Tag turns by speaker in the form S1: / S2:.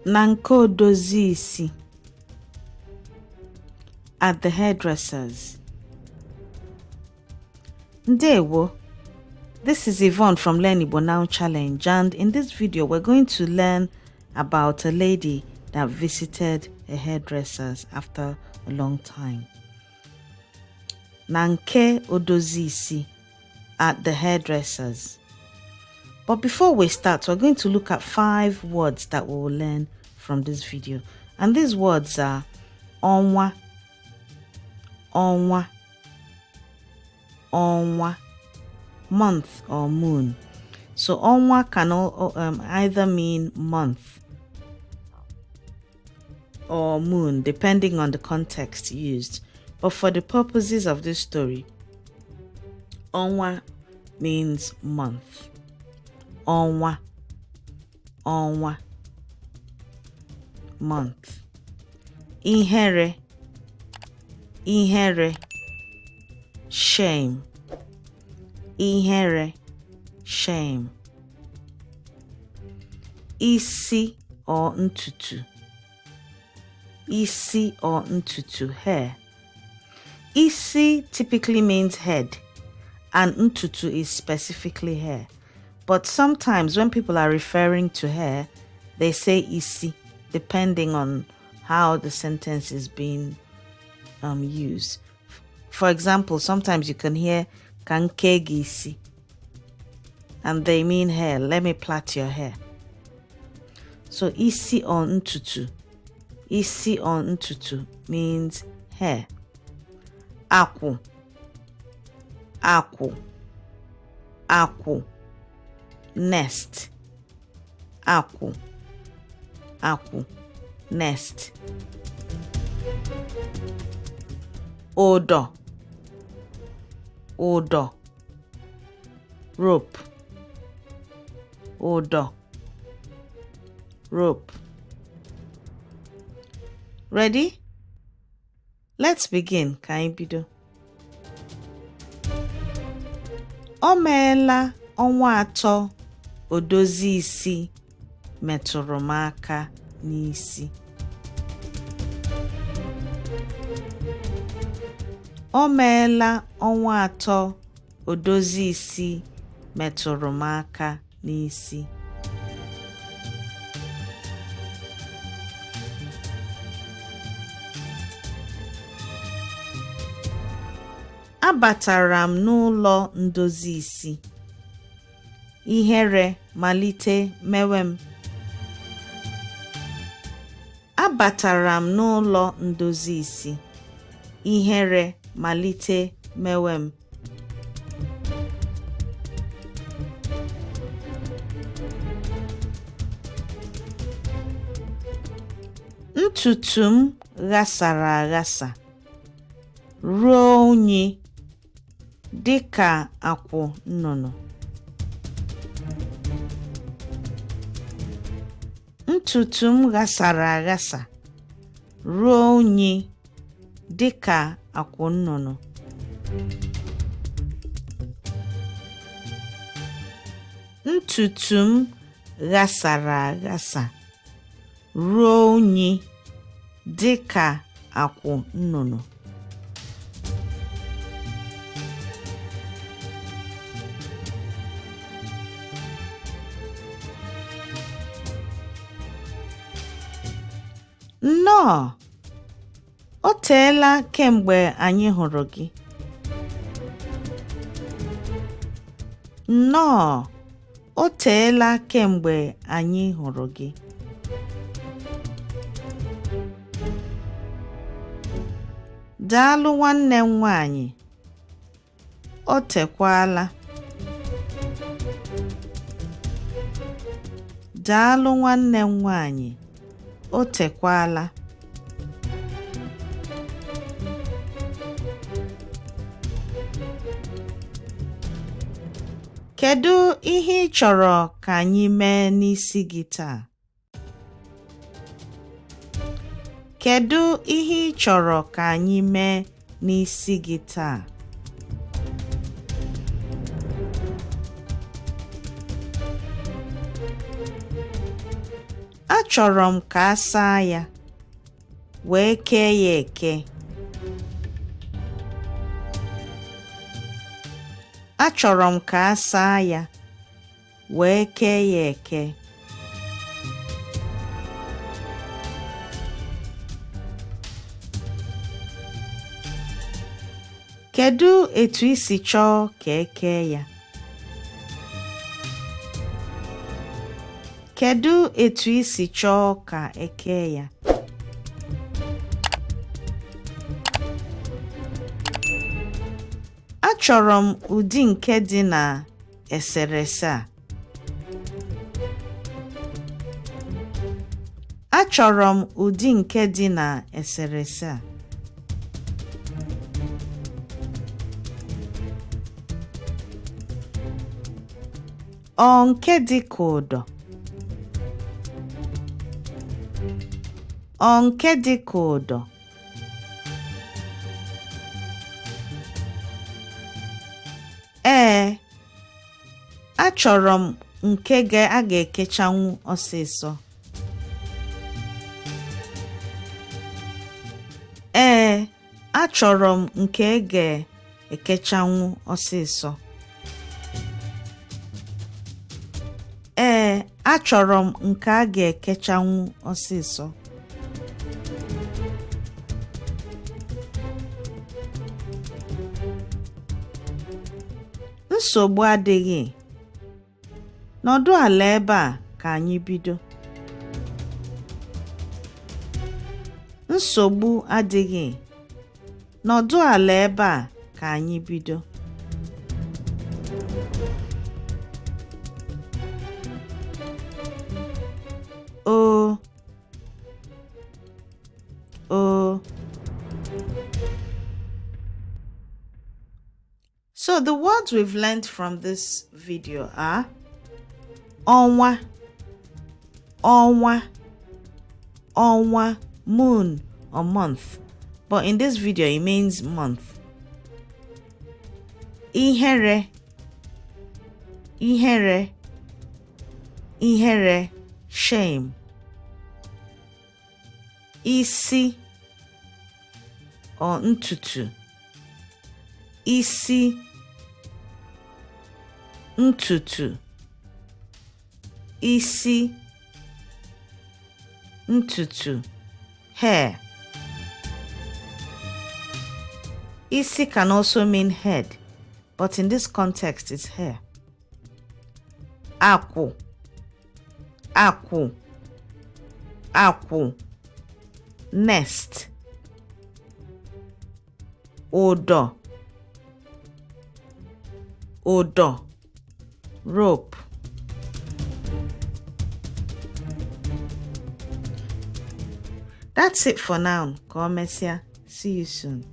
S1: Nanko odoziisi at the hairdressers. Ndewo. This is Yvonne from Learn Igbo Now Challenge, and in this video we're going to learn about a lady that visited a hairdressers after a long time. Nanke odoziisi at the hairdressers. But before we start, we're going to look at 5 words that we will learn from this video. And these words are onwa, onwa, onwa, month or moon. So onwa can either mean month or moon, depending on the context used. But for the purposes of this story, onwa means month. Onwa, onwa, month. Ihere, ihere, shame. Ihere, shame. Isi or ntutu. Isi or ntutu, hair. Isi typically means head, and ntutu is specifically hair. But sometimes when people are referring to hair, they say isi, depending on how the sentence is being used. For example, sometimes you can hear kanke isi, and they mean hair. Let me plait your hair. So isi or ntutu. Isi or ntutu means hair. Aku, aku, aku. Nest. Aku, aku, nest. Odo, odo, rope. Odo, rope. Ready? Let's begin. Ka anyị bido. O meela ọnwa atọ odoziisi metụrụ m aka n'isi. O meela ọnwa atọ odoziisi metụrụ m aka n'isi. Abatara m n'ụlọ ndozi isi. Ihere malite mewe m. Abatara m n'ụlọ ndozi isi. Ihere malite mewe m. Ntutu m ghasara aghasa ruo unyi dịka akwụ nnụnụ. Ntutu m ghasara aghasa ruo unyi dịka akwụ nnụnụ. Ntutu m ghasara aghasa ruo unyi dịka akwụ nnụnụ. Nnọọ, o teela kemgbe anyị hụrụ gị. Nnọọ, o teela kemgbe anyị hụrụ gị. Daalụ nwanne m nwanyị, o tekwala. Daalụ nwanne m nwanyị, o tekwala. Kedu ihe ị chọrọ ka anyị mee n'isi gị taa? Kedu ihe ị chọrọ ka anyị mee n'isi gị taa? Achọrọ m ka a saa ya, wee kee ya eke. Achọrọ m ka a saa ya, wee kee ya eke. Kedu etu I si chọọ ka e kee ya? Kedu etu I si chọọ ka e kee ya? Achọrọ m ụdị nke dị na eserese a. Achọrọ m ụdị nke dị na eserese a. Ọ nke dị ka ụdọ? Ọ nke dị ka ụdọ? Ee, achọrọ m nke a ga-ekechanwu ọsịsọ. Ee, achọrọ m nke ga-ekechanwu ọsịsọ. Ee, achọrọ m nke a ga-ekechanwu ọsịsọ. Nsogbu adịghị. Nọdụ ala ebe a ka anyị bido. Nsogbu adịghị. Nọdụ ala ebe a ka anyị bido. O. So the words we've learned from this video are ọnwa, ọnwa, ọnwa, moon or month. But in this video it means month. Ihere, ihere, ihere, shame. Isi or ntutu. Isi, ntutu. Isi, ntutu, hair. Isi can also mean head, but in this context it's hair. Akwụ, akwụ, akwụ, nest. Ụdọ, ụdọ, rope. That's it for now. Ka o mesịa. See you soon.